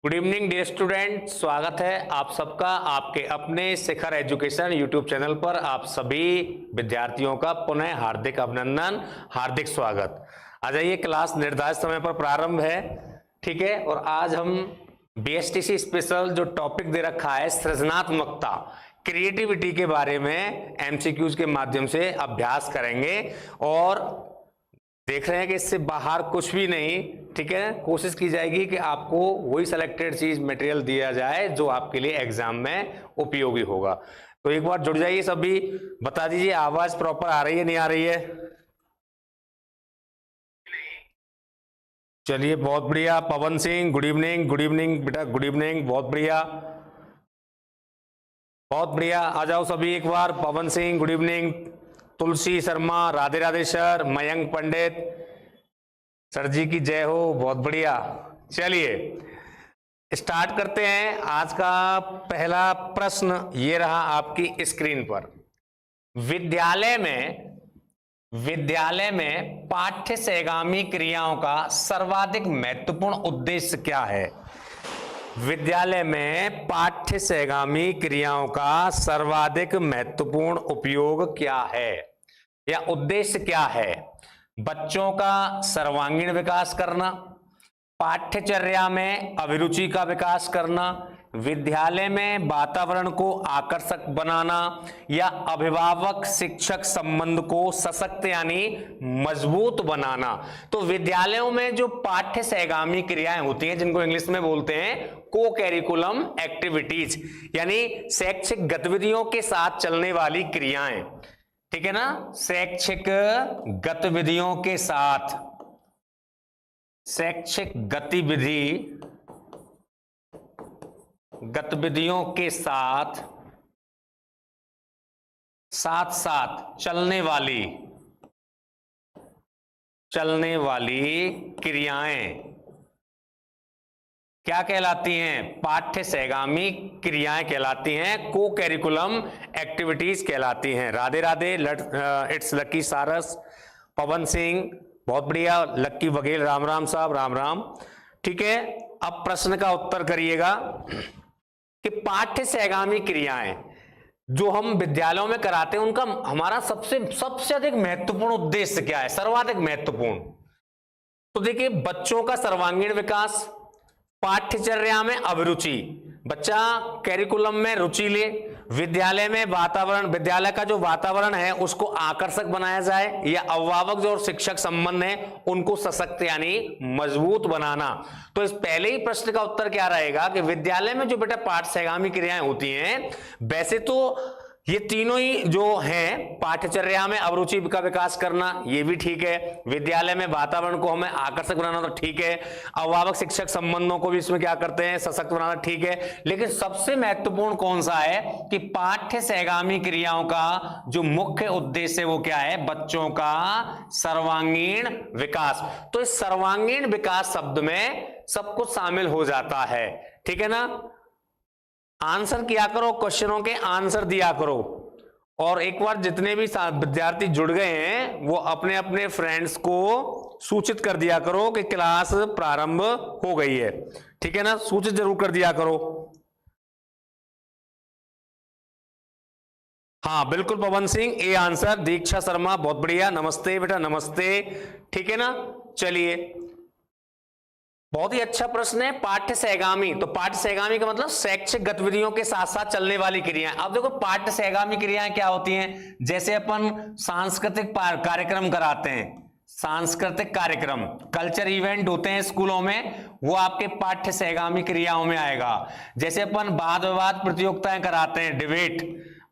Good evening dear student, स्वागत है आप सबका आपके अपने शिखर एजुकेशन यूट्यूब चैनल पर। आप सभी विद्यार्थियों का पुनः हार्दिक अभिनंदन, हार्दिक स्वागत। आ जाइए, क्लास निर्धारित समय पर प्रारंभ है, ठीक है। और आज हम बीएसटीसी स्पेशल जो टॉपिक दे रखा है सृजनात्मकता, क्रिएटिविटी के बारे में एमसीक्यूज के माध्यम से अभ्यास करेंगे और देख रहे हैं कि इससे बाहर कुछ भी नहीं, ठीक है। कोशिश की जाएगी कि आपको वही सिलेक्टेड चीज मटेरियल दिया जाए जो आपके लिए एग्जाम में उपयोगी होगा। तो एक बार जुड़ जाइए सभी, बता दीजिए आवाज प्रॉपर आ रही है नहीं आ रही है। चलिए बहुत बढ़िया। Pawan Singh good evening, good evening बेटा, गुड इवनिंग, बहुत बढ़िया बहुत बढ़िया। आ जाओ सभी एक बार। Pawan Singh good evening, Tulsi Sharma Radhe Radhe sir, Mayank Pandit sir ji की जय हो, बहुत बढ़िया। चलिए स्टार्ट करते हैं। आज का पहला प्रश्न ये रहा आपकी स्क्रीन पर। विद्यालय में पाठ्य सहगामी क्रियाओं का सर्वाधिक महत्वपूर्ण उद्देश्य क्या है? विद्यालय में पाठ्य सहगामी क्रियाओं का सर्वाधिक महत्वपूर्ण उपयोग क्या है या उद्देश्य क्या है? बच्चों का सर्वांगीण विकास करना, पाठ्यचर्या में अभिरुचि का विकास करना, विद्यालय में वातावरण को आकर्षक बनाना या अभिभावक शिक्षक संबंध को सशक्त यानी मजबूत बनाना। तो विद्यालयों में जो पाठ्य सहगामी क्रियाएं होती हैं जिनको इंग्लिश में बोलते हैं को करिकुलम एक्टिविटीज, यानी शैक्षिक गतिविधियों के साथ चलने वाली क्रियाएं, ठीक है ना। शैक्षिक गतिविधियों के साथ, शैक्षिक गतिविधियों के साथ साथ चलने वाली क्रियाएं क्या कहलाती हैं? पाठ्य सहगामी क्रियाएं कहलाती हैं, को करिकुलम एक्टिविटीज कहलाती हैं। राधे राधे, इट्स लकी सारस, पवन सिंह बहुत बढ़िया, लक्की बघेल राम राम साहब, राम राम, ठीक है। अब प्रश्न का उत्तर करिएगा कि पाठ्य सहगामी क्रियाएं जो हम विद्यालयों में कराते हैं उनका हमारा सबसे अधिक महत्वपूर्ण उद्देश्य क्या है, सर्वाधिक महत्वपूर्ण? तो देखिए, बच्चों का सर्वांगीण विकास, पाठ्यचर्या में अभिरुचि, बच्चा कैरिकुलम में रुचि ले, विद्यालय में वातावरण, विद्यालय का जो वातावरण है उसको आकर्षक बनाया जाए या अभिभावक जो और शिक्षक संबंध है उनको सशक्त यानी मजबूत बनाना। तो इस पहले ही प्रश्न का उत्तर क्या रहेगा कि विद्यालय में जो बेटा पाठ्य सहगामी क्रियाएं होती हैं, वैसे तो ये तीनों ही जो हैं, पाठ्यचर्या में अभिरुचि का विकास करना ये भी ठीक है, विद्यालय में वातावरण को हमें आकर्षक बनाना तो ठीक है, अभिभावक शिक्षक संबंधों को भी इसमें क्या करते हैं, सशक्त बनाना, ठीक है। लेकिन सबसे महत्वपूर्ण कौन सा है कि पाठ्य सहगामी क्रियाओं का जो मुख्य उद्देश्य है वो क्या है? बच्चों का सर्वांगीण विकास। तो इस सर्वांगीण विकास शब्द में सब कुछ शामिल हो जाता है, ठीक है ना। आंसर किया करो, क्वेश्चनों के आंसर दिया करो। और एक बार जितने भी विद्यार्थी जुड़ गए हैं वो अपने अपने फ्रेंड्स को सूचित कर दिया करो कि क्लास प्रारंभ हो गई है, ठीक है ना। सूचित जरूर कर दिया करो। हाँ बिल्कुल पवन सिंह, ए आंसर। दीक्षा शर्मा बहुत बढ़िया, नमस्ते बेटा, नमस्ते, ठीक है ना। चलिए, बहुत ही अच्छा प्रश्न है। पाठ्य सहगामी, तो पाठ्य सहगामी का मतलब शैक्षिक गतिविधियों के साथ साथ चलने वाली क्रियाएं। अब देखो पाठ्य सहगामी क्रियाएं क्या होती हैं, जैसे अपन सांस्कृतिक कार्यक्रम कराते हैं, सांस्कृतिक कार्यक्रम, कल्चर इवेंट होते हैं स्कूलों में, वो आपके पाठ्य सहगामी क्रियाओं में आएगा। जैसे अपन वाद विवाद प्रतियोगिताएं कराते हैं, डिबेट,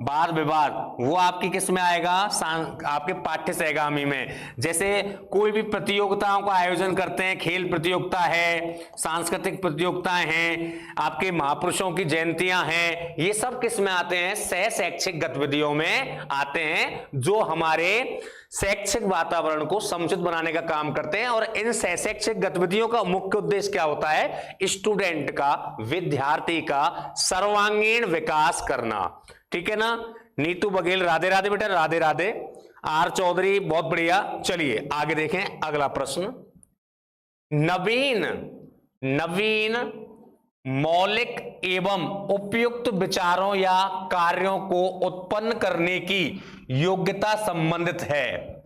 वाद विवाद, वो आपकी किस में आएगा? आपके पाठ्य सहगामी में। जैसे कोई भी प्रतियोगिताओं का आयोजन करते हैं, खेल प्रतियोगिता है, सांस्कृतिक प्रतियोगिताएं हैं, आपके महापुरुषों की जयंतियां हैं, ये सब किस में आते हैं? सह शैक्षिक गतिविधियों में आते हैं, जो हमारे शैक्षिक वातावरण को समुचित बनाने का काम करते हैं। और इन सह शैक्षिक गतिविधियों का मुख्य उद्देश्य क्या होता है? स्टूडेंट का, विद्यार्थी का सर्वांगीण विकास करना, ठीक है ना। नीतू बघेल राधे राधे बेटा, राधे राधे। आर चौधरी बहुत बढ़िया। चलिए आगे देखें अगला प्रश्न। नवीन मौलिक एवं उपयुक्त विचारों या कार्यों को उत्पन्न करने की योग्यता संबंधित है।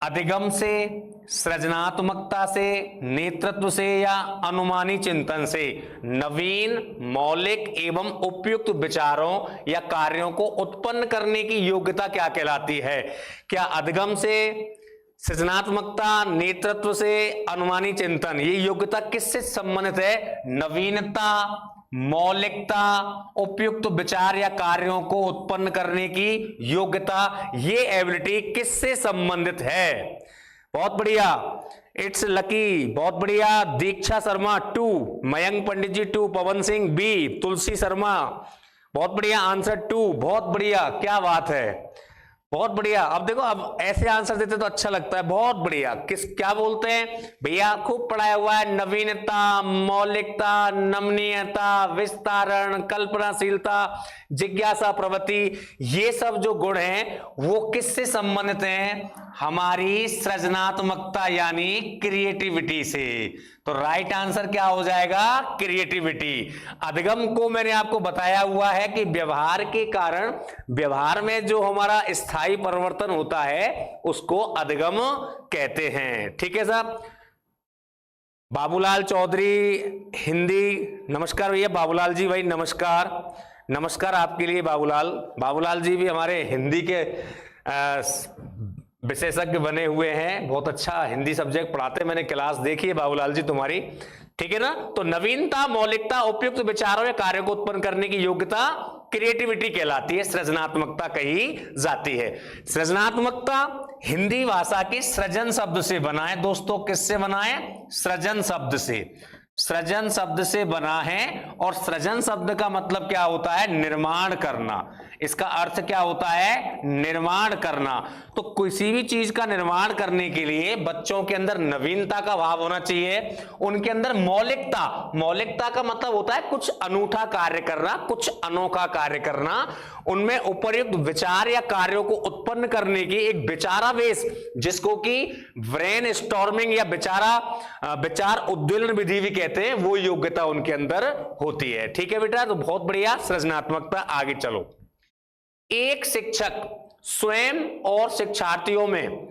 अधिगम से, सृजनात्मकता से, नेतृत्व से या अनुमानी चिंतन से नवीन, मौलिक एवं उपयुक्त विचारों या कार्यों को उत्पन्न करने की योग्यता क्या कहलाती है? क्या अधिगम से, सृजनात्मकता, नेतृत्व से, अनुमानी चिंतन, ये योग्यता किससे संबंधित है? नवीनता, मौलिकता, उपयुक्त विचार या कार्यों को उत्पन्न करने की योग्यता, ये एबिलिटी किससे संबंधित है? बहुत बढ़िया, इट्स लकी, बहुत बढ़िया। दीक्षा शर्मा 2, मयंक पंडित जी 2, पवन सिंह बी, तुलसी शर्मा बहुत बढ़िया, आंसर 2, बहुत बढ़िया, क्या बात है, बहुत बढ़िया। अब देखो, अब ऐसे आंसर देते तो अच्छा लगता है, बहुत बढ़िया। क्या बोलते हैं भैया, खूब पढ़ाया हुआ है, नवीनता, मौलिकता, नमनीयता, विस्तारण, कल्पनाशीलता, जिज्ञासा प्रवृत्ति, ये सब जो गुण हैं वो किससे संबंधित हैं? हमारी सृजनात्मकता यानी क्रिएटिविटी से। तो राइट आंसर क्या हो जाएगा? क्रिएटिविटी। अधिगम को मैंने आपको बताया हुआ है कि व्यवहार के कारण, व्यवहार में जो हमारा स्थायी परिवर्तन होता है उसको अधिगम कहते हैं। ठीक है साहब। बाबूलाल चौधरी हिंदी, नमस्कार भैया बाबूलाल जी, भाई नमस्कार, नमस्कार आपके लिए बाबूलाल। बाबूलाल जी भी हमारे हिंदी के विशेषज्ञ बने हुए हैं, बहुत अच्छा हिंदी सब्जेक्ट पढ़ाते, मैंने क्लास देखी है बाबूलाल जी तुम्हारी, ठीक है ना। तो नवीनता, मौलिकता, उपयुक्त विचारों या कार्यों को उत्पन्न करने की योग्यता क्रिएटिविटी कहलाती है, सृजनात्मकता कही जाती है। सृजनात्मकता हिंदी भाषा के सृजन शब्द से बना है दोस्तों। किससे बना है? सृजन शब्द से, सृजन शब्द से बना है। और सृजन शब्द का मतलब क्या होता है? निर्माण करना। इसका अर्थ क्या होता है? निर्माण करना। तो किसी भी चीज का निर्माण करने के लिए बच्चों के अंदर नवीनता का भाव होना चाहिए, उनके अंदर मौलिकता, मौलिकता का मतलब होता है कुछ अनूठा कार्य करना, कुछ अनोखा कार्य करना, उनमें उपयुक्त विचार या कार्यों को उत्पन्न करने की एक विचारावेश, जिसको कि ब्रेन स्टॉर्मिंग या विचार उद्वेलन विधि भी कहते हैं, वो योग्यता उनके अंदर होती है। ठीक है बेटा, तो बहुत बढ़िया, सृजनात्मकता। आगे चलो। एक शिक्षक स्वयं और शिक्षार्थियों में,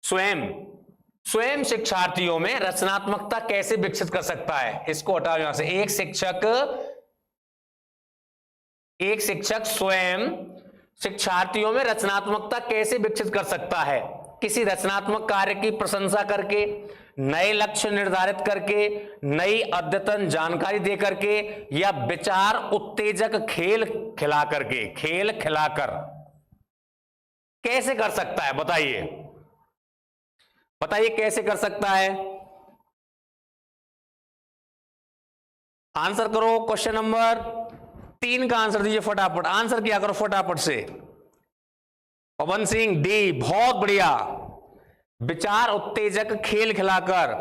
स्वयं शिक्षार्थियों में रचनात्मकता कैसे विकसित कर सकता है? इसको हटाओ यहां से। एक शिक्षक स्वयं शिक्षार्थियों में रचनात्मकता कैसे विकसित कर सकता है? किसी रचनात्मक कार्य की प्रशंसा करके, नए लक्ष्य निर्धारित करके, नई अद्यतन जानकारी दे करके, या विचार उत्तेजक खेल खिलाकर कैसे कर सकता है? बताइए कैसे कर सकता है? आंसर करो। क्वेश्चन नंबर 3 का आंसर दीजिए फटाफट, आंसर किया करो फटाफट से। पवन सिंह डी, बहुत बढ़िया। विचार उत्तेजक खेल खिलाकर।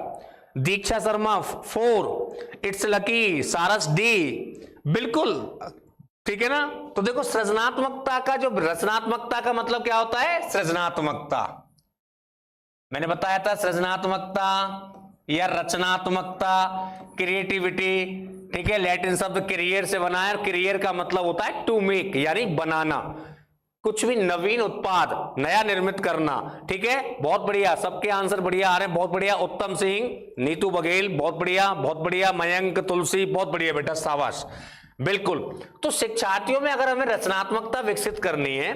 दीक्षा शर्मा 4, इट्स लकी। सारस डी, बिल्कुल ठीक है ना। तो देखो, सृजनात्मकता का जो, रचनात्मकता का मतलब क्या होता है? सृजनात्मकता, मैंने बताया था, सृजनात्मकता या रचनात्मकता, क्रिएटिविटी, ठीक है। लैटिन शब्द क्रिएट से बना है, क्रिएट का मतलब होता है टू मेक, यानी बनाना, कुछ भी नवीन उत्पाद, नया निर्मित करना। ठीक है, बहुत बढ़िया, सबके आंसर बढ़िया आ रहे हैं, बहुत बढ़िया। उत्तम सिंह, नीतू बघेल, बहुत बढ़िया, बहुत बढ़िया। मयंक, तुलसी, बहुत बढ़िया बेटा, शाबाश, बिल्कुल। तो शिक्षार्थियों में अगर हमें रचनात्मकता विकसित करनी है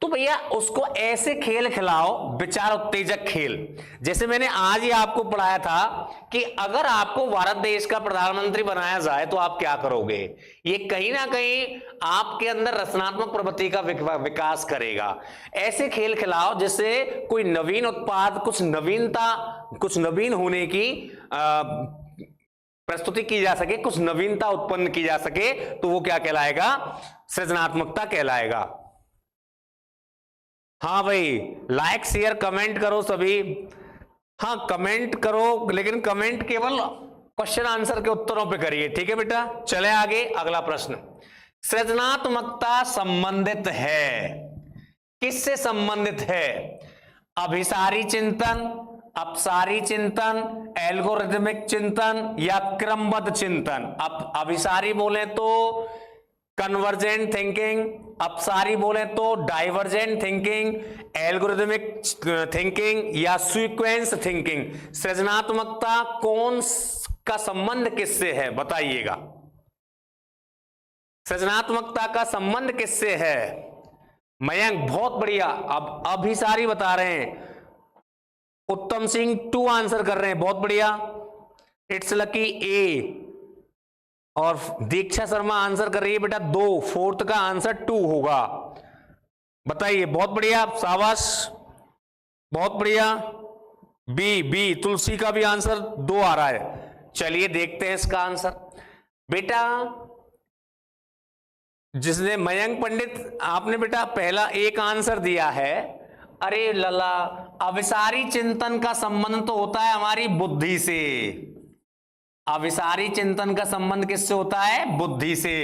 तो भैया उसको ऐसे खेल खिलाओ, विचार उत्तेजक खेल। जैसे मैंने आज ही आपको पढ़ाया था कि अगर आपको भारत देश का प्रधानमंत्री बनाया जाए तो आप क्या करोगे? ये कहीं ना कहीं आपके अंदर रचनात्मक प्रवृत्ति का विकास करेगा। ऐसे खेल खिलाओ जिससे कोई नवीन उत्पाद, कुछ नवीनता, कुछ नवीन होने की प्रस्तुति की जा सके, कुछ नवीनता उत्पन्न की जा सके, तो वो क्या कहलाएगा? सृजनात्मकता कहलाएगा। हाँ भाई, लाइक शेयर कमेंट करो सभी। हाँ कमेंट करो, लेकिन कमेंट केवल क्वेश्चन आंसर के उत्तरों पे करिए, ठीक है बेटा। चले आगे, अगला प्रश्न। सृजनात्मकता संबंधित है, किससे संबंधित है? अभिसारी चिंतन, अपसारी चिंतन, एल्गोरिथमिक चिंतन या क्रमबद्ध चिंतन। अब अभिसारी बोले तो कन्वर्जेंट थिंकिंग, अपसारी बोले तो डाइवर्जेंट थिंकिंग, एल्गोरिथमिक थिंकिंग या सीक्वेंस थिंकिंग। सृजनात्मकता कौन का संबंध किससे है बताइएगा। सृजनात्मकता का संबंध किससे है? मयंक बहुत बढ़िया। अब अभिसारी बता रहे हैं, उत्तम सिंह 2 आंसर कर रहे हैं, बहुत बढ़िया। इट्स लकी ए, और दीक्षा शर्मा आंसर कर रही है बेटा 2, फोर्थ का आंसर 2 होगा। बताइए, बहुत बढ़िया, शाबाश, बहुत बढ़िया। बी तुलसी का भी आंसर 2 आ रहा है। चलिए देखते हैं इसका आंसर। बेटा जिसने मयंक पंडित, आपने बेटा पहला एक आंसर दिया है। अरे लला, अभिसारी चिंतन का संबंध तो होता है हमारी बुद्धि से। अभिसारी चिंतन का संबंध किससे होता है? बुद्धि से।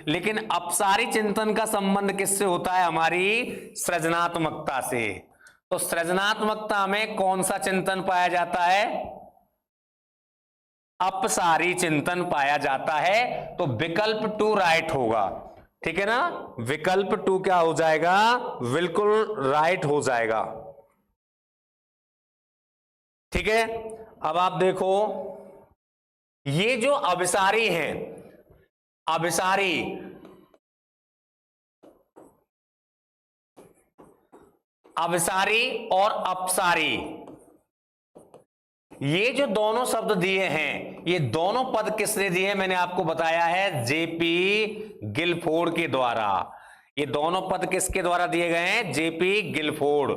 लेकिन अपसारी चिंतन का संबंध किससे होता है? हमारी सृजनात्मकता से। तो सृजनात्मकता में कौन सा चिंतन पाया जाता है? अपसारी चिंतन पाया जाता है। तो विकल्प 2 राइट होगा, ठीक है ना। विकल्प 2 क्या हो जाएगा? बिल्कुल राइट हो जाएगा, ठीक है। अब आप देखो, ये जो अभिसारी हैं, अभिसारी और अपसारी, ये जो दोनों शब्द दिए हैं, ये दोनों पद किसने दिए? मैंने आपको बताया है जेपी गिलफोर्ड के द्वारा। ये दोनों पद किसके द्वारा दिए गए हैं? JP Guilford.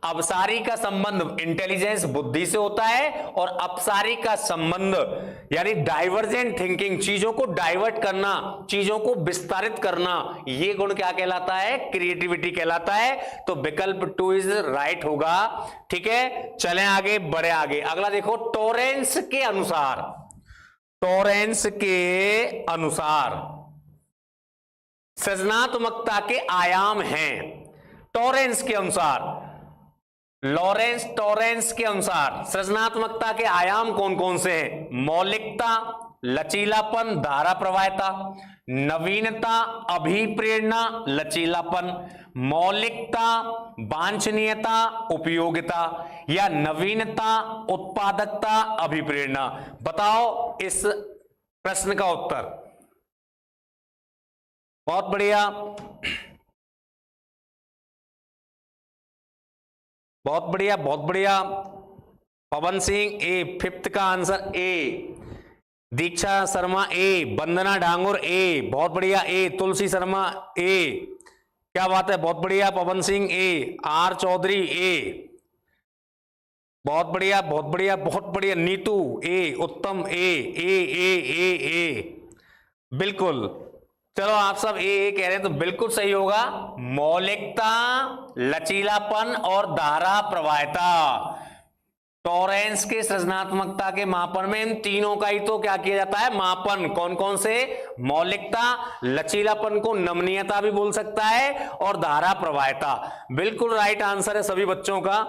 अभिसारी का संबंध इंटेलिजेंस बुद्धि से होता है, और अपसारी का संबंध यानी डाइवर्जेंट थिंकिंग, चीजों को डाइवर्ट करना, चीजों को विस्तारित करना, ये गुण क्या कहलाता है? क्रिएटिविटी कहलाता है। तो विकल्प 2 इज राइट होगा, ठीक है। चलें आगे, बढ़े आगे। अगला देखो, टॉरेंस के अनुसार, टॉरेंस के अनुसार सृजनात्मकता के आयाम हैं। टॉरेंस के अनुसार, लॉरेंस टॉरेंस के अनुसार सृजनात्मकता के आयाम कौन कौन से हैं? मौलिकता, लचीलापन, धारा प्रवाहिता, नवीनता, अभिप्रेरणा, लचीलापन, मौलिकता, वांछनीयता, उपयोगिता, या नवीनता, उत्पादकता, अभिप्रेरणा। बताओ इस प्रश्न का उत्तर। बहुत बढ़िया, बहुत बढ़िया, बहुत बढ़िया। पवन सिंह ए, 5th का आंसर ए। दीक्षा शर्मा ए, वंदना डांगुर ए, बहुत बढ़िया ए। तुलसी शर्मा ए, क्या बात है, बहुत बढ़िया। पवन सिंह ए, आर चौधरी ए, बहुत बढ़िया, बहुत बढ़िया, बहुत बढ़िया। नीतू ए, उत्तम ए, ए, बिल्कुल। चलो आप सब ए कह रहे हैं तो बिल्कुल सही होगा। मौलिकता, लचीलापन और धारा प्रवाहिता। टॉरेंस के सृजनात्मकता के मापन में इन तीनों का ही तो क्या किया जाता है? मापन। कौन कौन से? मौलिकता, लचीलापन को नमनीयता भी बोल सकता है, और धारा प्रवाहिता। बिल्कुल राइट आंसर है सभी बच्चों का।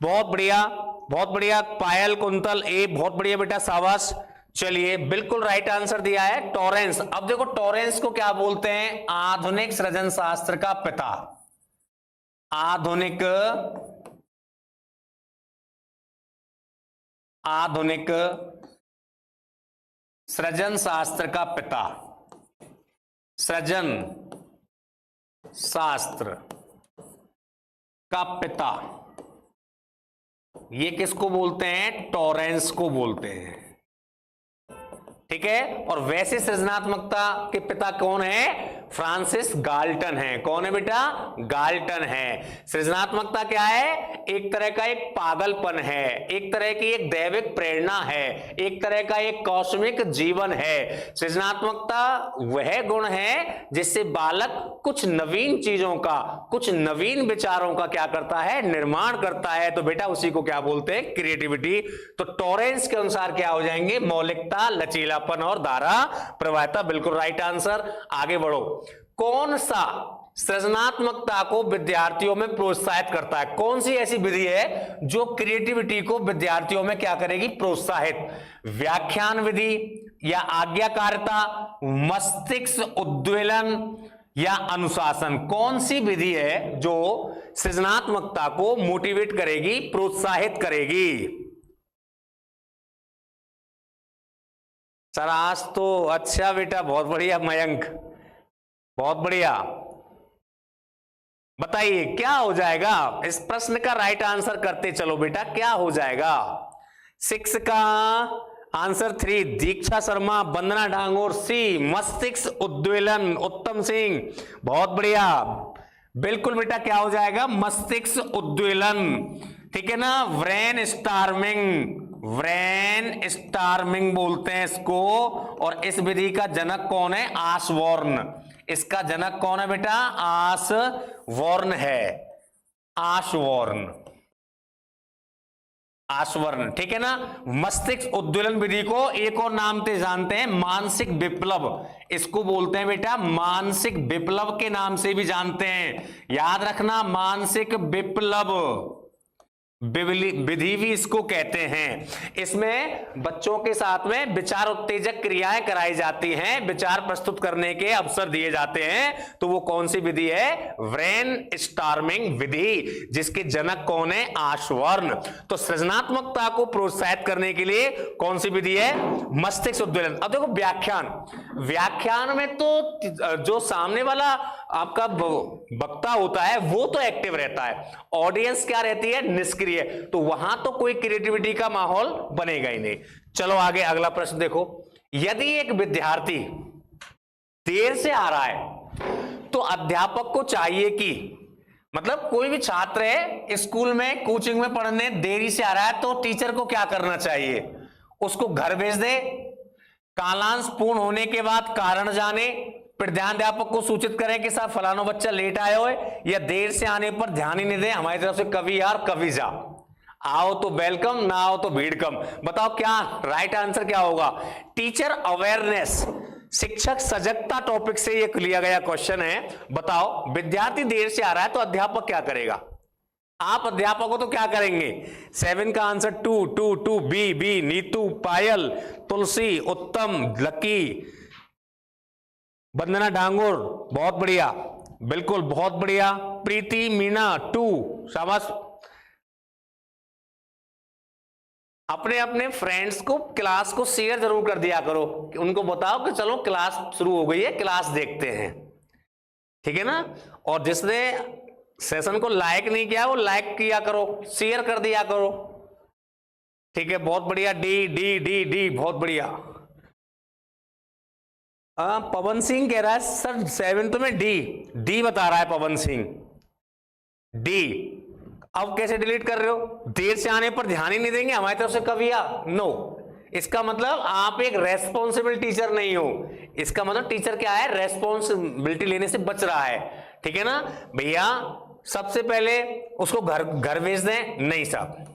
बहुत बढ़िया, बहुत बढ़िया। पायल कुंतल ए, बहुत बढ़िया बेटा, शाबाश। चलिए, बिल्कुल राइट आंसर दिया है टॉरेंस। अब देखो, टॉरेंस को क्या बोलते हैं? आधुनिक सृजन शास्त्र का पिता। आधुनिक सृजन शास्त्र का पिता। सृजन शास्त्र का पिता, ये किसको बोलते हैं? टॉरेंस को बोलते हैं, ठीक है। और वैसे सृजनात्मकता के पिता कौन है? फ्रांसिस गाल्टन है। कौन है बेटा? गाल्टन है। सृजनात्मकता क्या है? एक तरह का एक पागलपन है, एक तरह की एक दैविक प्रेरणा है, एक तरह का एक कॉस्मिक जीवन है। सृजनात्मकता वह गुण है जिससे बालक कुछ नवीन चीजों का, कुछ नवीन विचारों का क्या करता है? निर्माण करता है। तो बेटा उसी को क्या बोलते हैं? क्रिएटिविटी। तो टॉरेंस के अनुसार क्या हो जाएंगे? मौलिकता, लचीलापन और धारा प्रवाहिता। बिल्कुल राइट आंसर। आगे बढ़ो। कौन सा सृजनात्मकता को विद्यार्थियों में प्रोत्साहित करता है। कौन सी ऐसी विधि है जो क्रिएटिविटी को विद्यार्थियों में क्या करेगी, प्रोत्साहित? व्याख्यान विधि या आज्ञाकारिता, मस्तिष्क उद्वेलन या अनुशासन? कौन सी विधि है जो सृजनात्मकता को मोटिवेट करेगी, प्रोत्साहित करेगी? सर आज तो अच्छा बेटा, बहुत बढ़िया मयंक, बहुत बढ़िया। बताइए क्या हो जाएगा? इस प्रश्न का राइट आंसर करते चलो बेटा, क्या हो जाएगा? 6 का आंसर 3 दीक्षा शर्मा, वंदना डांगोर। सी मस्तिष्क उद्वेलन, उत्तम सिंह, बहुत बढ़िया। बिल्कुल बेटा क्या हो जाएगा? मस्तिष्क उद्वेलन, ठीक है ना। ब्रेन स्टार्मिंग, ब्रेन स्टार्मिंग बोलते हैं इसको। और इस विधि का जनक कौन है? आशबॉर्न। इसका जनक कौन है बेटा? आशबॉर्न है, आशबॉर्न, आशबॉर्न, ठीक है ना। मस्तिष्क उद्वेलन विधि को एक और नाम से जानते हैं, मानसिक विप्लव। इसको बोलते हैं बेटा मानसिक विप्लव के नाम से भी जानते हैं, याद रखना, मानसिक विप्लव विधि भी इसको कहते हैं। इसमें बच्चों के साथ में विचार उत्तेजक क्रियाएं कराई जाती हैं, विचार प्रस्तुत करने के अवसर दिए जाते हैं। तो वो कौन सी विधि है? ब्रेन स्टार्मिंग विधि, जिसके जनक कौन है? आशबॉर्न। तो सृजनात्मकता को प्रोत्साहित करने के लिए कौन सी विधि है? मस्तिष्क उद्वेलन। अब देखो व्याख्यान, व्याख्यान में तो जो सामने वाला आपका वक्ता होता है वो तो एक्टिव रहता है, ऑडियंस क्या रहती है? निष्क्रिय। तो वहां तो कोई क्रिएटिविटी का माहौल बनेगा ही नहीं। चलो आगे अगला प्रश्न देखो। यदि एक विद्यार्थी देर से आ रहा है तो अध्यापक को चाहिए कि, मतलब कोई भी छात्र है स्कूल में कोचिंग में पढ़ने देरी से आ रहा है तो टीचर को क्या करना चाहिए? उसको घर भेज दे, कालांश पूर्ण होने के बाद कारण जाने, प्रधानाध्यापक को सूचित करें कि साहब फलाना बच्चा लेट आया हो, या देर से आने पर ध्यान ही नहीं दे, हमारी तरफ से कभी यार कभी जा, आओ तो वेलकम, ना आओ तो भीड़ कम। बताओ क्या राइट आंसर क्या होगा? टीचर अवेयरनेस, शिक्षक सजगता टॉपिक से ये लिया गया क्वेश्चन है। बताओ विद्यार्थी देर से आ रहा है तो अध्यापक क्या करेगा? आप अध्यापक हो तो क्या करेंगे? 7 का आंसर 2 बी, नीतू, पायल, तुलसी, उत्तम, लकी, वंदना डांगोर, बहुत बढ़िया, बिल्कुल बहुत बढ़िया। प्रीति, मीना 2, शाबाश। अपने अपने फ्रेंड्स को क्लास को शेयर जरूर कर दिया करो, उनको बताओ कि चलो क्लास शुरू हो गई है, क्लास देखते हैं, ठीक है ना। और जिसने सेशन को लाइक नहीं किया वो लाइक किया करो, शेयर कर दिया करो, ठीक है, बहुत बढ़िया। डी डी डी डी, बहुत बढ़िया। पवन सिंह कह रहा है सर 7th में डी बता रहा है पवन सिंह, डी। अब कैसे डिलीट कर रहे हो? देर से आने पर ध्यान ही नहीं देंगे, हमारी तरफ से कभी आ, नो। इसका मतलब आप एक रेस्पॉन्सिबल टीचर नहीं हो। इसका मतलब टीचर क्या है? रेस्पॉन्सिबिलिटी लेने से बच रहा है, ठीक है ना भैया। सबसे पहले उसको घर भेज दें, नहीं साहब।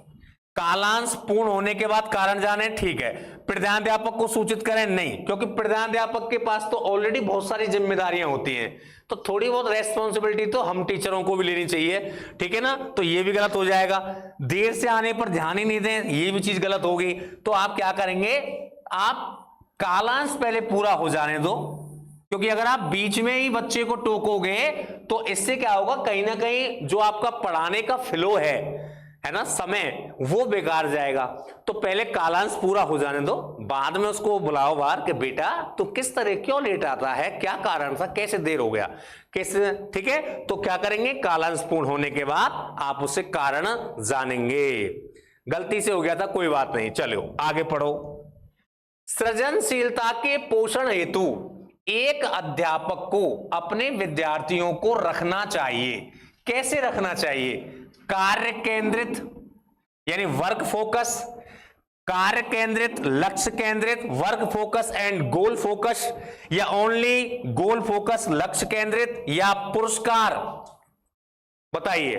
कालांश पूर्ण होने के बाद कारण जाने, ठीक है। प्रधानाध्यापक को सूचित करें, नहीं, क्योंकि प्रधानाध्यापक के पास तो ऑलरेडी बहुत सारी जिम्मेदारियां होती हैं, तो थोड़ी बहुत रेस्पॉन्सिबिलिटी तो हम टीचरों को भी लेनी चाहिए, ठीक है ना। तो ये भी गलत हो जाएगा। देर से आने पर ध्यान ही नहीं दें, ये भी चीज गलत होगी। तो आप क्या करेंगे? आप कालांश पहले पूरा हो जाने दो, क्योंकि अगर आप बीच में ही बच्चे को टोकोगे तो इससे क्या होगा? कहीं ना कहीं जो आपका पढ़ाने का फ्लो है ना, समय, वो बेकार जाएगा। तो पहले कालांश पूरा हो जाने दो, बाद में उसको बुलाओ बाहर कि बेटा तू किस तरह क्यों लेट आता है, क्या कारण था, कैसे देर हो गया, कैसे, ठीक है। तो क्या करेंगे? कालांश पूर्ण होने के बाद आप उससे कारण जानेंगे। गलती से हो गया था, कोई बात नहीं, चलो आगे पढ़ो। सृजनशीलता के पोषण हेतु एक अध्यापक को अपने विद्यार्थियों को रखना चाहिए। कैसे रखना चाहिए? कार्य केंद्रित यानी वर्क फोकस, कार्य केंद्रित, लक्ष्य केंद्रित, work focus and goal focus, या ओनली गोल फोकस लक्ष्य केंद्रित, या पुरस्कार? बताइए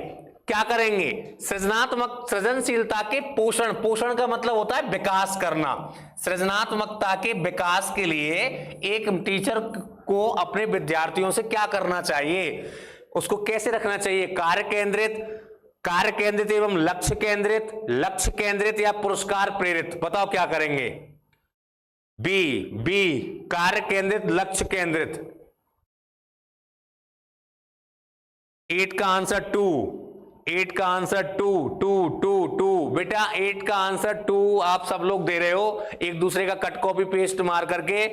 क्या करेंगे? सृजनात्मक सृजनशीलता के पोषण, पोषण का मतलब होता है विकास करना। सृजनात्मकता के विकास के लिए एक टीचर को अपने विद्यार्थियों से क्या करना चाहिए? उसको कैसे रखना चाहिए, कार्य केंद्रित एवं लक्ष्य केंद्रित या पुरस्कार प्रेरित? बताओ क्या करेंगे? बी कार्य केंद्रित, लक्ष्य केंद्रित। 8 का आंसर 2, 8 का आंसर 2 बेटा 8 का आंसर 2 आप सब लोग दे रहे हो एक दूसरे का कट कॉपी पेस्ट मार करके,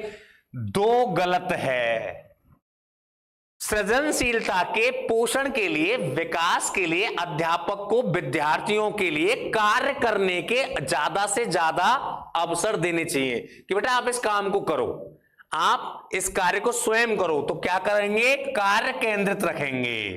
2 गलत है। सृजनशीलता के पोषण के लिए, विकास के लिए अध्यापक को विद्यार्थियों के लिए कार्य करने के ज्यादा से ज्यादा अवसर देने चाहिए कि बेटा आप इस काम को करो, आप इस कार्य को स्वयं करो। तो क्या करेंगे? कार्य केंद्रित रखेंगे।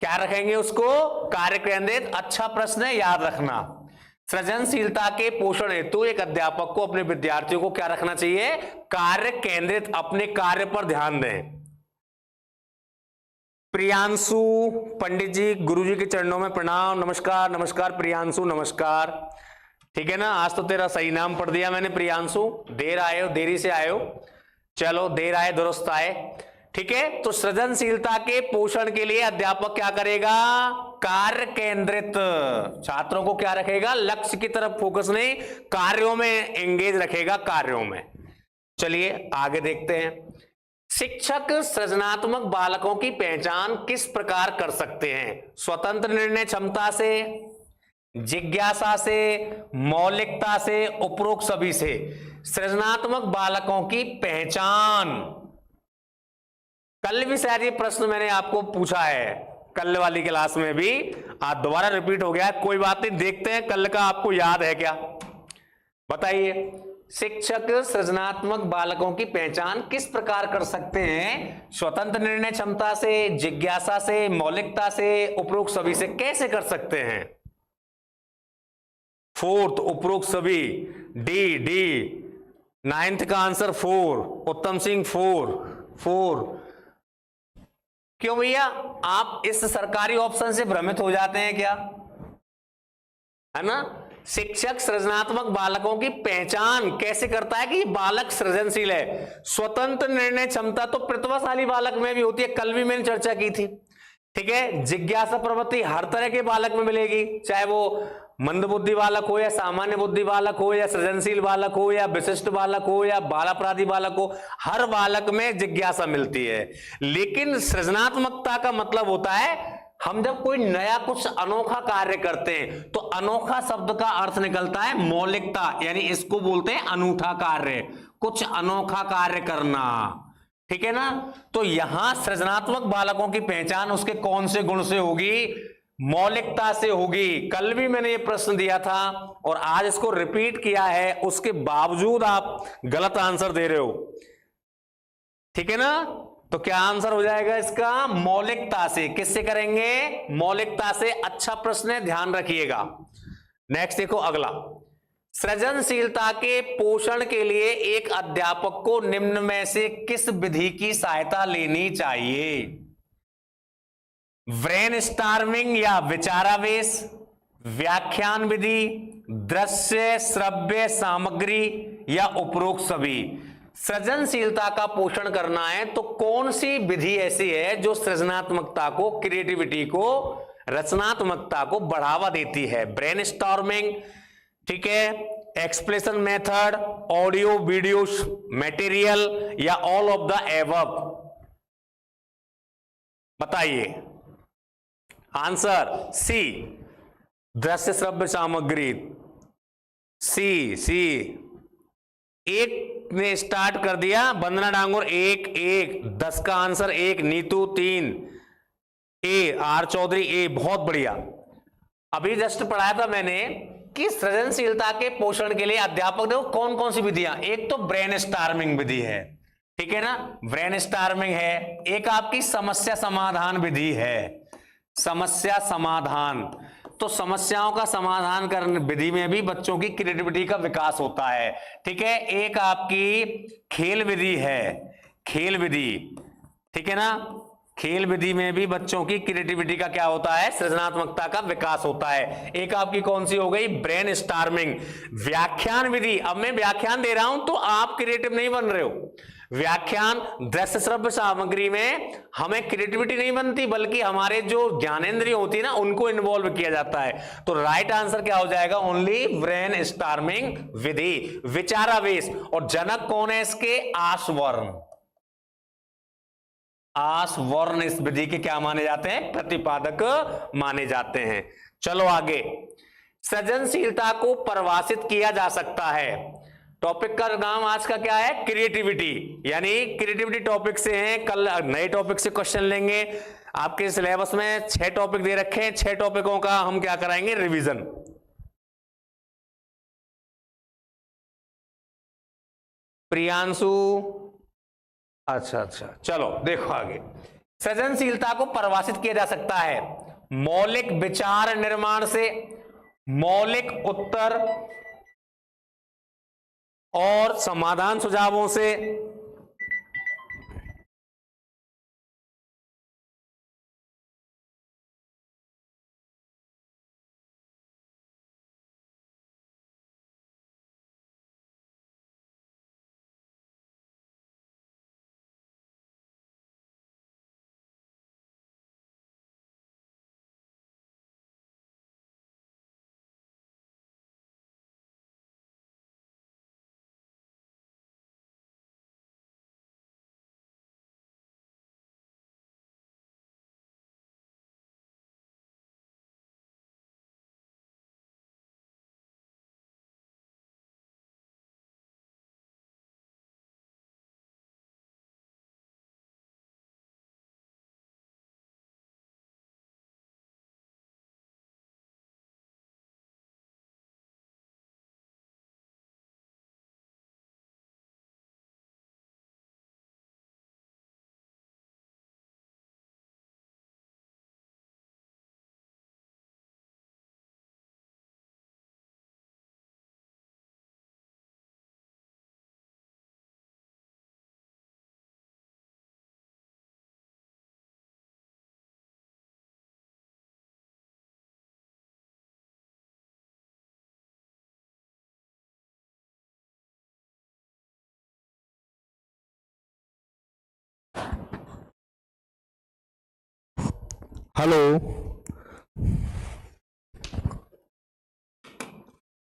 क्या रखेंगे उसको? कार्य केंद्रित। अच्छा प्रश्न है, याद रखना। सृजनशीलता के पोषण हेतु एक अध्यापक को अपने विद्यार्थियों को क्या रखना चाहिए? कार्य केंद्रित, अपने कार्य पर ध्यान दें। प्रियांशु पंडित जी, गुरुजी के चरणों में प्रणाम। नमस्कार नमस्कार प्रियांशु, नमस्कार। ठीक है ना, आज तो तेरा सही नाम पढ़ दिया मैंने प्रियांशु। देर आए हो, देरी से आए हो, चलो देर आए दुरुस्त आए। ठीक है, तो सृजनशीलता के पोषण के लिए अध्यापक क्या करेगा? कार्य केंद्रित, छात्रों को क्या रखेगा? लक्ष्य की तरफ फोकस नहीं, कार्यों में एंगेज रखेगा, कार्यों में। चलिए आगे देखते हैं। शिक्षक सृजनात्मक बालकों की पहचान किस प्रकार कर सकते हैं? स्वतंत्र निर्णय क्षमता से, जिज्ञासा से, मौलिकता से, उपरोक्त सभी से। सृजनात्मक बालकों की पहचान, कल भी शायद ये प्रश्न मैंने आपको पूछा है, कल वाली क्लास में भी, आज दोबारा रिपीट हो गया है। कोई बात नहीं, देखते हैं कल का आपको याद है क्या, बताइए। शिक्षक सृजनात्मक बालकों की पहचान किस प्रकार कर सकते हैं? स्वतंत्र निर्णय क्षमता से, जिज्ञासा से, मौलिकता से, उपरोक्त सभी से। कैसे कर सकते हैं? 4th उपरोक्त सभी, डी 9th का आंसर 4, उत्तम सिंह 4। क्यों भैया, आप इस सरकारी ऑप्शन से भ्रमित हो जाते हैं क्या? है ना, शिक्षक सृजनात्मक बालकों की पहचान कैसे करता है कि ये बालक सृजनशील है। स्वतंत्र निर्णय क्षमता तो प्रतिभाशाली बालक में भी होती है, कल भी मैंने चर्चा की थी। ठीक है, जिज्ञासा प्रवृत्ति हर तरह के बालक में मिलेगी, चाहे वो मंद बुद्धि बालक हो या सामान्य बुद्धि बालक हो या सृजनशील बालक हो या विशिष्ट बालक हो या बाल अपराधी बालक हो, हर बालक में जिज्ञासा मिलती है। लेकिन सृजनात्मकता का मतलब होता है हम जब कोई नया कुछ अनोखा कार्य करते हैं तो अनोखा शब्द का अर्थ निकलता है मौलिकता, यानी इसको बोलते हैं अनूठा कार्य, कुछ अनोखा कार्य करना। ठीक है ना, तो यहां सृजनात्मक बालकों की पहचान उसके कौन से गुण से होगी? मौलिकता से होगी। कल भी मैंने ये प्रश्न दिया था और आज इसको रिपीट किया है, उसके बावजूद आप गलत आंसर दे रहे हो। ठीक है ना, तो क्या आंसर हो जाएगा इसका? मौलिकता से। किससे करेंगे? मौलिकता से। अच्छा प्रश्न है, ध्यान रखिएगा। नेक्स्ट देखो अगला, सृजनशीलता के पोषण के लिए एक अध्यापक को निम्न में से किस विधि की सहायता लेनी चाहिए? ब्रेनस्टॉर्मिंग या विचारावेश, व्याख्यान विधि, दृश्य श्रव्य सामग्री या उपरोक्त सभी। सृजनशीलता का पोषण करना है तो कौन सी विधि ऐसी है जो सृजनात्मकता को, क्रिएटिविटी को, रचनात्मकता को बढ़ावा देती है? ब्रेनस्टॉर्मिंग, ठीक है, expression method, audio video material या ऑल ऑफ द एबव? बताइए आंसर। सी, दृश्य श्रव्य सामग्री। सी। एक ने स्टार्ट कर दिया, वंदना डांगोर 1, 10 का answer 1, Neetu 3, A R Chaudhary A, बहुत बढ़िया। अभी जस्ट पढ़ाया था मैंने कि सृजनशीलता के पोषण के लिए अध्यापक देखो कौन कौन सी विधियां, एक तो ब्रेनस्टॉर्मिंग विधि है, ठीक है ना, ब्रेनस्टॉर्मिंग है। एक आपकी समस्या समाधान विधि है, समस्या समाधान। तो समस्याओं का समाधान करने विधि में भी बच्चों की क्रिएटिविटी का विकास होता है। ठीक है, एक आपकी खेल विधि है, खेल विधि, ठीक है ना, खेल विधि में भी बच्चों की क्रिएटिविटी का क्या होता है? सृजनात्मकता का विकास होता है। एक आपकी कौन सी हो गई? ब्रेनस्टॉर्मिंग। व्याख्यान विधि, अब मैं व्याख्यान दे रहा हूं तो आप क्रिएटिव नहीं बन रहे हो, व्याख्यान दृश्य श्रव्य सामग्री में हमें क्रिएटिविटी नहीं बनती, बल्कि हमारे जो ज्ञानेंद्रिय होती है ना उनको इन्वॉल्व किया जाता है। तो राइट आंसर क्या हो जाएगा? ओनली ब्रेन स्टॉर्मिंग विधि, विचारावेश। और जनक कौन है इसके? आसवर्ण। आसवर्ण इस विधि के क्या माने जाते हैं? प्रतिपादक माने जाते हैं। चलो आगे, सृजनशीलता को परिभाषित किया जा सकता है। टॉपिक का नाम आज का क्या है? क्रिएटिविटी, यानी क्रिएटिविटी टॉपिक से है। कल नए टॉपिक से क्वेश्चन लेंगे। आपके सिलेबस में 6 टॉपिक दे रखे हैं, 6 टॉपिकों का हम क्या कराएंगे? रिवीजन। प्रियांशु, अच्छा, चलो देखो आगे। सृजनशीलता को परिभाषित किया जा सकता है मौलिक विचार निर्माण से, मौलिक उत्तर और समाधान सुझावों से, हेलो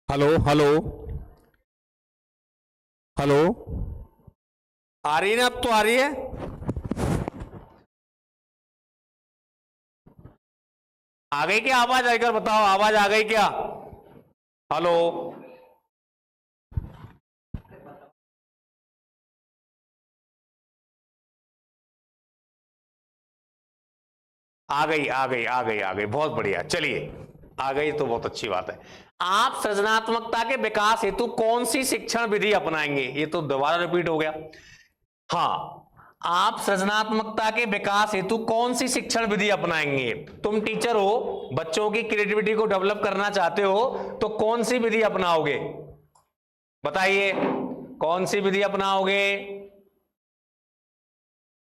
हेलो हेलो हेलो, आ रही है ना? अब तो आ रही है। आ गई क्या आवाज? आकर बताओ, आवाज आ गई क्या? हेलो, आ गई आ गई आ गई आ गई, बहुत बढ़िया। चलिए, आ गई तो बहुत अच्छी बात है। आप सृजनात्मकता के विकास हेतु कौन सी शिक्षण विधि अपनाएंगे? ये तो दोबारा रिपीट हो गया। हाँ, आप सृजनात्मकता के विकास हेतु कौन सी शिक्षण विधि अपनाएंगे? तुम टीचर हो, बच्चों की क्रिएटिविटी को डेवलप करना चाहते हो, तो कौन सी विधि अपनाओगे? बताइए, कौन सी विधि अपनाओगे?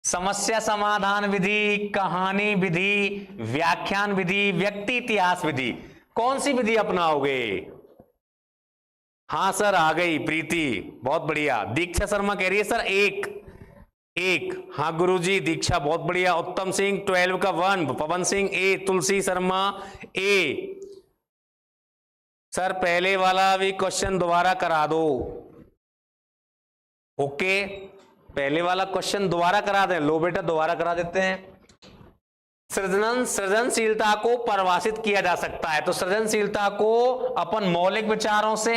समस्या समाधान विधि, कहानी विधि, व्याख्यान विधि, व्यक्ति इतिहास विधि, कौन सी विधि अपनाओगे? हाँ सर, आ गई प्रीति, बहुत बढ़िया। दीक्षा शर्मा कह रही है सर एक। हाँ गुरुजी, दीक्षा बहुत बढ़िया। उत्तम सिंह 12 का 1, पवन सिंह ए, तुलसी शर्मा ए। सर पहले वाला भी क्वेश्चन दोबारा करा दो। ओके, पहले वाला क्वेश्चन दोबारा करा दें। लो बेटा, दोबारा करा देते हैं। सृजनशीलता को परिभाषित किया जा सकता है, तो सृजनशीलता को अपन मौलिक विचारों से,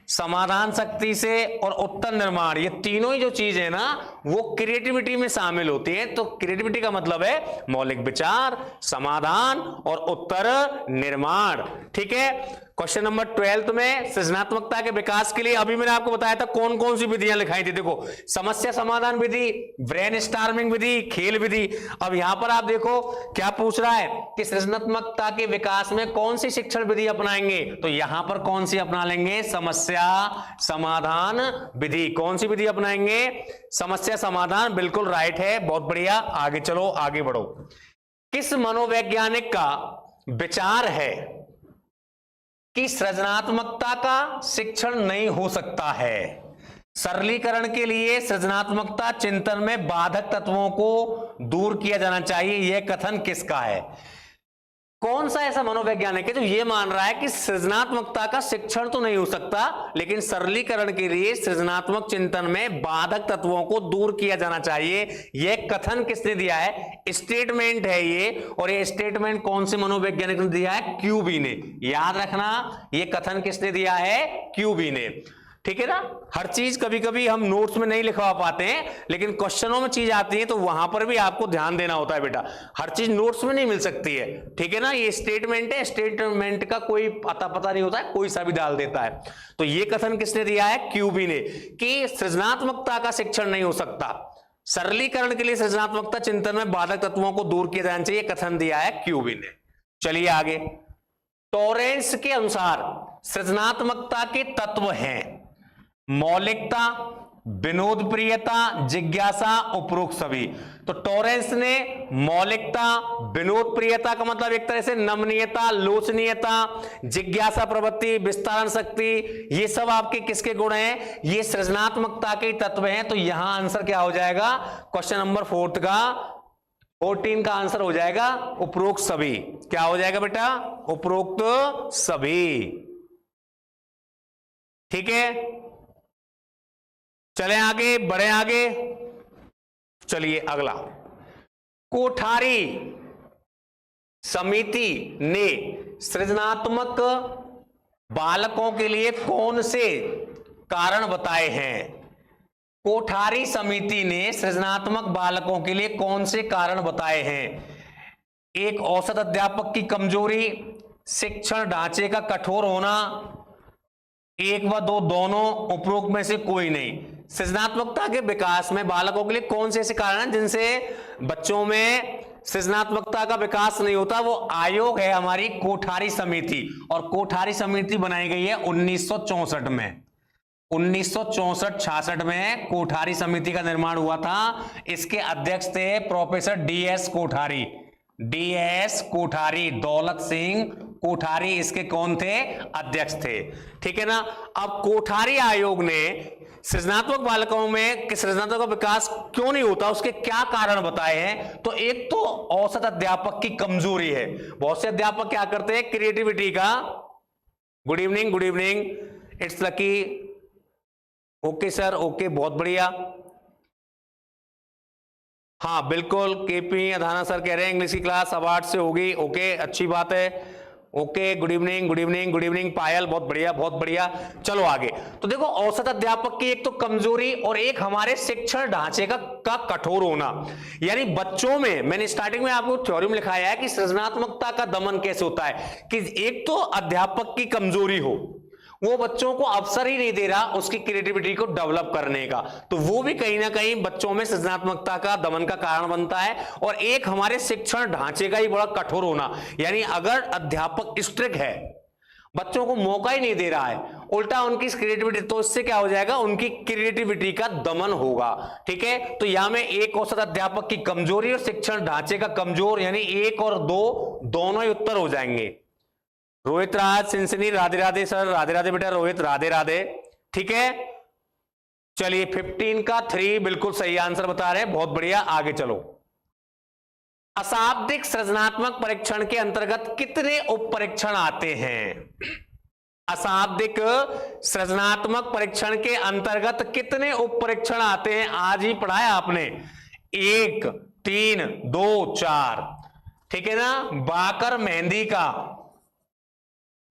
समाधान शक्ति से और उत्तर निर्माण, ये तीनों ही जो चीज है ना वो क्रिएटिविटी में शामिल होती है। तो क्रिएटिविटी का मतलब है मौलिक विचार, समाधान और उत्तर निर्माण। ठीक है, क्वेश्चन नंबर 12 में सृजनात्मकता के विकास के लिए अभी मैंने आपको बताया था कौन कौन सी विधियां लिखाई थी। देखो, समस्या समाधान विधि, ब्रेन स्टॉर्मिंग विधि, खेल विधि। अब यहां पर आप देखो क्या पूछ रहा है कि सृजनात्मकता के विकास में कौन सी शिक्षण विधि अपनाएंगे, तो यहां पर कौन सी अपना लेंगे? समस्या समाधान विधि। कौन सी विधि अपनाएंगे? समस्या समाधान, बिल्कुल राइट है, बहुत बढ़िया। आगे चलो, आगे बढ़ो। किस मनोवैज्ञानिक का विचार है कि सृजनात्मकता का शिक्षण नहीं हो सकता है? सरलीकरण के लिए सृजनात्मकता चिंतन में बाधक तत्वों को दूर किया जाना चाहिए, यह कथन किसका है? कौन सा ऐसा मनोवैज्ञानिक है जो ये मान रहा है कि सृजनात्मकता का शिक्षण तो नहीं हो सकता, लेकिन सरलीकरण के लिए सृजनात्मक चिंतन में बाधक तत्वों को दूर किया जाना चाहिए? यह कथन किसने दिया है? स्टेटमेंट है ये, और ये स्टेटमेंट कौन से मनोवैज्ञानिक ने दिया है? क्यूबी ने। याद रखना, यह कथन किसने दिया है? क्यूबी ने। ठीक है ना? हर चीज कभी कभी हम नोट्स में नहीं लिखवा पाते हैं, लेकिन क्वेश्चनों में चीज आती है तो वहां पर भी आपको ध्यान देना होता है बेटा। हर चीज नोट्स में नहीं मिल सकती है, ठीक है ना? ये स्टेटमेंट है, स्टेटमेंट का कोई अता पता नहीं होता है, कोई सा भी डाल देता है। तो ये कथन किसने दिया है? क्यूबी ने, कि सृजनात्मकता का शिक्षण नहीं हो सकता, सरलीकरण के लिए सृजनात्मकता चिंतन में बाधक तत्वों को दूर किया जाना चाहिए, कथन दिया है क्यूबी ने। चलिए आगे। टॉरेंस के अनुसार सृजनात्मकता के तत्व हैं मौलिकता, विनोद प्रियता, जिज्ञासा, उपरोक्त सभी। तो टॉरेंस ने मौलिकता, विनोद प्रियता का मतलब एक तरह से नमनीयता, लोचनीयता, जिज्ञासा प्रवृत्ति, विस्तारण शक्ति, ये सब आपके किसके गुण हैं? ये सृजनात्मकता के तत्व हैं। तो यहां आंसर क्या हो जाएगा? क्वेश्चन नंबर 14 का आंसर हो जाएगा उपरोक्त सभी। क्या हो जाएगा बेटा? उपरोक्त सभी। ठीक है, चलें आगे, बढ़े आगे। चलिए अगला। कोठारी समिति ने सृजनात्मक बालकों के लिए कौन से कारण बताए हैं? कोठारी समिति ने सृजनात्मक बालकों के लिए कौन से कारण बताए हैं? एक, औसत अध्यापक की कमजोरी, शिक्षण ढांचे का कठोर होना, एक व दो, दोनों, उपरोक्त में से कोई नहीं। सृजनात्मकता के विकास में बालकों के लिए कौन से ऐसे कारण हैं जिनसे बच्चों में सृजनात्मकता का विकास नहीं होता? वो आयोग है हमारी कोठारी समिति, और कोठारी समिति बनाई गई है 1964 में। 1964-66 में कोठारी समिति का निर्माण हुआ था। इसके अध्यक्ष थे professor DS Kothari. DS Kothari, Daulat Singh Kothari इसके कौन थे? अध्यक्ष थे। ठीक है ना? अब कोठारी आयोग ने सृजनात्मक बालकों में सृजनात्मक विकास क्यों नहीं होता, उसके क्या कारण बताए हैं? तो एक तो औसत अध्यापक की कमजोरी है। बहुत से अध्यापक क्या करते हैं? क्रिएटिविटी का, good evening, good evening, it's lucky, okay sir, okay, बहुत बढ़िया। हाँ बिल्कुल, केपी अधाना सर कह रहे हैं इंग्लिश की क्लास अब 8 से होगी। ओके, अच्छी बात है। Okay, good evening, good evening, good evening Payal, बहुत बढ़िया, बहुत बढ़िया। चलो आगे। तो देखो, औसत अध्यापक की एक तो कमजोरी और एक हमारे शिक्षण ढांचे का कठोर होना। यानी बच्चों में, मैंने स्टार्टिंग में आपको थ्योरी में लिखाया है कि सृजनात्मकता का दमन कैसे होता है, कि एक तो अध्यापक की कमजोरी हो, वो बच्चों को अवसर ही नहीं दे रहा उसकी क्रिएटिविटी को डेवलप करने का, तो वो भी कहीं ना कहीं बच्चों में सृजनात्मकता का दमन का कारण बनता है। और एक हमारे शिक्षण ढांचे का ही बड़ा कठोर होना, यानी अगर अध्यापक स्ट्रिक्ट है, बच्चों को मौका ही नहीं दे रहा है, उल्टा उनकी क्रिएटिविटी, तो इससे क्या हो जाएगा? उनकी क्रिएटिविटी का दमन होगा। ठीक है? तो यहां में एक औसत अध्यापक की कमजोरी और शिक्षण ढांचे का कमजोर, यानी 1 और 2 दोनों ही उत्तर हो जाएंगे। रोहित राज, सिंसनी, राधे राधे सर, राधे राधे बेटा रोहित, राधे राधे। ठीक है, चलिए 15 का 3 बिल्कुल सही आंसर बता रहे हैं, बहुत बढ़िया। आगे चलो। अशाब्दिक सृजनात्मक परीक्षण के अंतर्गत कितने उप परीक्षण आते हैं? अशाब्दिक सृजनात्मक परीक्षण के अंतर्गत कितने उप परीक्षण आते हैं? आज ही पढ़ाया आपने, 1, 3, 2, 4। ठीक है ना?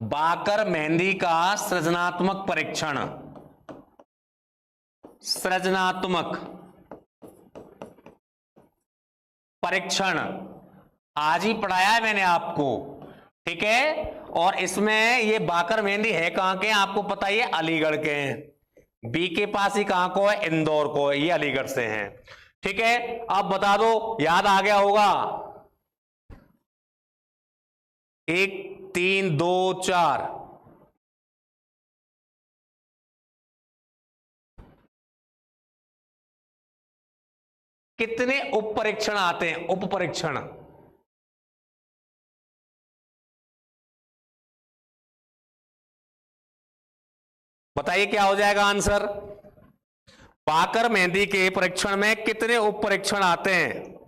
बाकर मेहंदी का सृजनात्मक परीक्षण, सृजनात्मक परीक्षण आज ही पढ़ाया है मैंने आपको। ठीक है? और इसमें ये बाकर मेहंदी है कहां के? आपको पता ही है, अलीगढ़ के हैं। बी के पास ही कहां को है? इंदौर को है। ये अलीगढ़ से हैं। ठीक है? अब बता दो, याद आ गया होगा। 1, 3, 2, 4। कितने उप परीक्षण आते हैं? उप परीक्षण बताइए, क्या हो जाएगा आंसर? पाकर मेहंदी के परीक्षण में कितने उप परीक्षण आते हैं?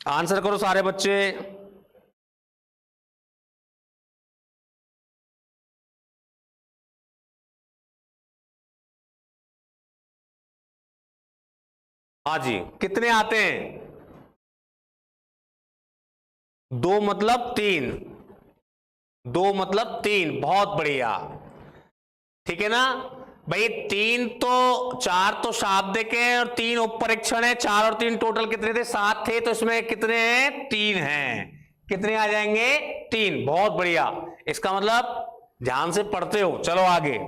आंसर करो सारे बच्चे। हाँ जी, कितने आते हैं? 2 मतलब 3, 2 मतलब 3, बहुत बढ़िया। ठीक है ना भाई, 3 तो 4 तो शाब्दिक है और 3 उप परीक्षण है, 4 और 3 टोटल कितने थे? 7 थे, तो इसमें कितने हैं? 3 हैं। कितने आ जाएंगे? 3, बहुत बढ़िया। इसका मतलब ध्यान से पढ़ते हो। चलो आगे।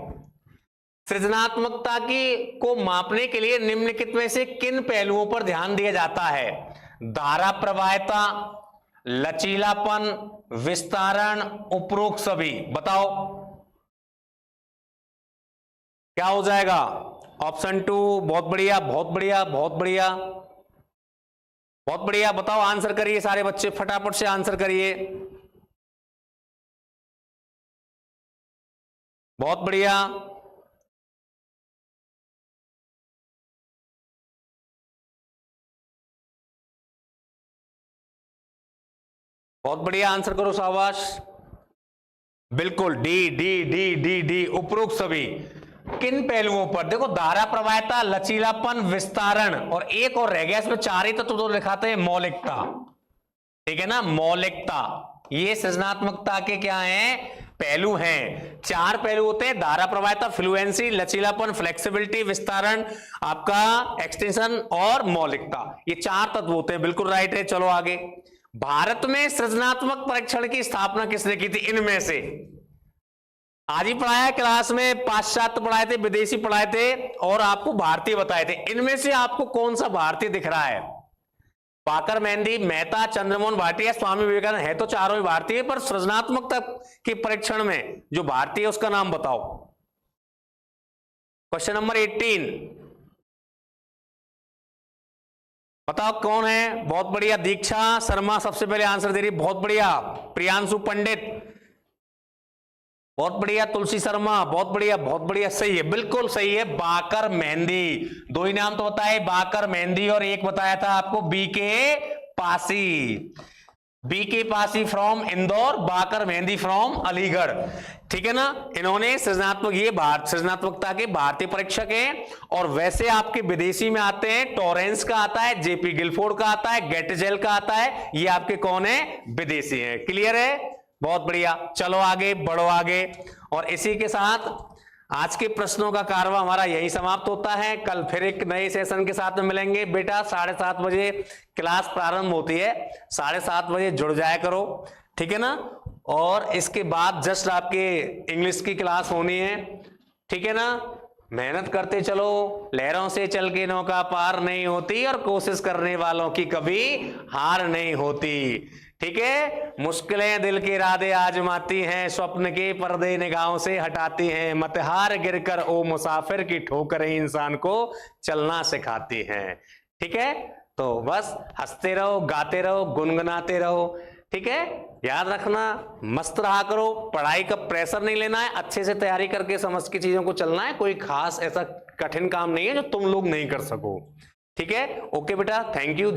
सृजनात्मकता की को मापने के लिए निम्नलिखित में से किन पहलुओं पर ध्यान दिया जाता है? धारा प्रवाहिता, लचीलापन, विस्तारण, उपरोक्त सभी। बताओ क्या हो जाएगा? ऑप्शन 2, बहुत बढ़िया, बहुत बढ़िया, बहुत बढ़िया, बहुत बढ़िया। बताओ, आंसर करिए सारे बच्चे, फटाफट से आंसर करिए। बहुत बढ़िया, बहुत बढ़िया, आंसर करो, शाबाश। बिल्कुल, D D D D D, उपरोक्त सभी। किन पहलुओं पर? देखो, धारा प्रवाहिता, लचीलापन, विस्तारण, और एक और रह गया इसमें, 4 ही तत्व तो लिखाते हैं, मौलिकता। ठीक है ना, मौलिकता। ये सृजनात्मकता के क्या हैं? पहलू हैं। 4 पहलू होते हैं, धारा प्रवाहिता, फ्लुएंसी, लचीलापन, फ्लेक्सिबिलिटी, विस्तारण, आपका एक्सटेंशन और मौलिकता। ये 4 तत्व होते हैं। बिल्कुल राइट है। चलो आगे। भारत में सृजनात्मक परीक्षण की स्थापना किसने की थी? इनमें से आज ही पढ़ाया क्लास में, पाश्चात्य पढ़ाए थे, विदेशी पढ़ाए थे और आपको भारतीय बताए थे। इनमें से आपको कौन सा भारतीय दिख रहा है? पाकर मेहंदी, मेहता, चंद्रमोहन भाटिया, स्वामी विवेकानंद। है तो चारों ही भारतीय, पर सृजनात्मकता के परीक्षण में जो भारतीय है उसका नाम बताओ। क्वेश्चन नंबर 18, बताओ कौन है? बहुत बढ़िया, दीक्षा शर्मा सबसे पहले आंसर दे रही है, बहुत बढ़िया। प्रियांशु पंडित, बहुत बढ़िया। तुलसी शर्मा, बहुत बढ़िया, बहुत बढ़िया, सही है, बिल्कुल सही है। बाकर मेहंदी। 2 ही नाम तो बताए, बाकर मेहंदी, और एक बताया था आपको बीके पासी। BK Pasi from Indore, Baqar Mehdi from Aligarh. ठीक है ना। इन्होंने सृजनात्मक, ये सृजनात्मकता के भारतीय परीक्षक हैं। और वैसे आपके विदेशी में आते हैं, टॉरेंस का आता है, जेपी गिलफोर्ड का आता है, गेटजेल का आता है। ये आपके कौन है? विदेशी हैं। क्लियर है? बहुत बढ़िया। चलो आगे बढ़ो, आगे। और इसी के साथ आज के प्रश्नों का कारवा हमारा यही समाप्त होता है। कल फिर एक नए सेशन के साथ में मिलेंगे। बेटा 7:30 बजे क्लास प्रारंभ होती है, 7:30 बजे जुड़ जाया करो। ठीक है ना। और इसके बाद जस्ट आपके इंग्लिश की क्लास होनी है। ठीक है ना। मेहनत करते चलो, लहरों से चल के नौका पार नहीं होती, और कोशिश करने वालों की कभी हार नहीं होती। ठीक है। मुश्किलें दिल के इरादे आजमाती हैं, स्वप्न के पर्दे निगाहों से हटाती हैं, मत हार गिरकर ओ मुसाफिर की ठोकरें इंसान को चलना सिखाती हैं। ठीक है। तो बस हंसते रहो, गाते रहो, गुनगुनाते रहो। ठीक है। याद रखना, मस्त रहा करो, पढ़ाई का प्रेशर नहीं लेना है, अच्छे से तैयारी करके समझ के चीजों को चलना है। कोई खास ऐसा कठिन काम नहीं है जो तुम लोग नहीं कर सको। ठीक है। ओके बेटा, थैंक यू।